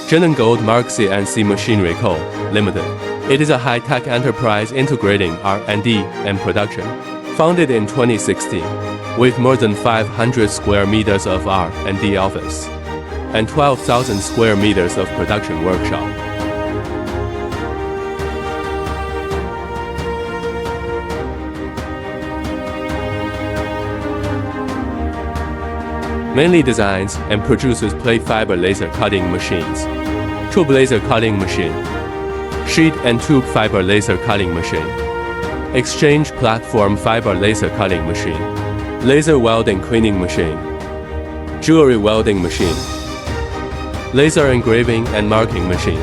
Jinan Gold Mark CNC Machinery Co., Limited. It is a high-tech enterprise integrating R&D and production. Founded in 2016, with more than 500 square meters of R&D office and 12,000 square meters of production workshop. Mainly designs and produces plate fiber laser cutting machines, tube laser cutting machine, sheet and tube fiber laser cutting machine, exchange platform fiber laser cutting machine, laser welding cleaning machine, jewelry welding machine, laser engraving and marking machine.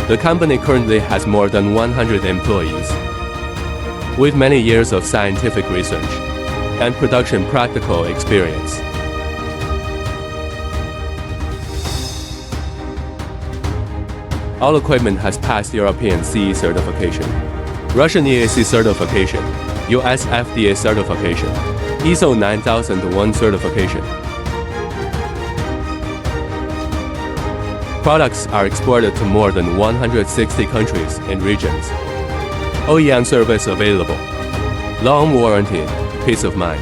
The company currently has more than 100 employees, with many years of scientific research and production practical experience. All equipment has passed European CE certification, Russian EAC certification, US FDA certification, ISO 9001 certification. Products are exported to more than 160 countries and regions. OEM service available. Long warranty, peace of mind.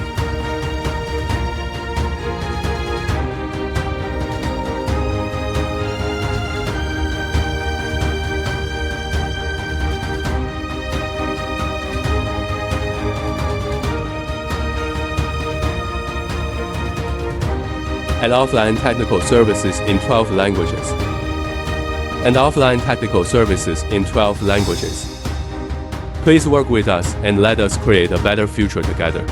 And offline technical services in 12 languages. And offline technical services in 12 languages. Please work with us and let us create a better future together.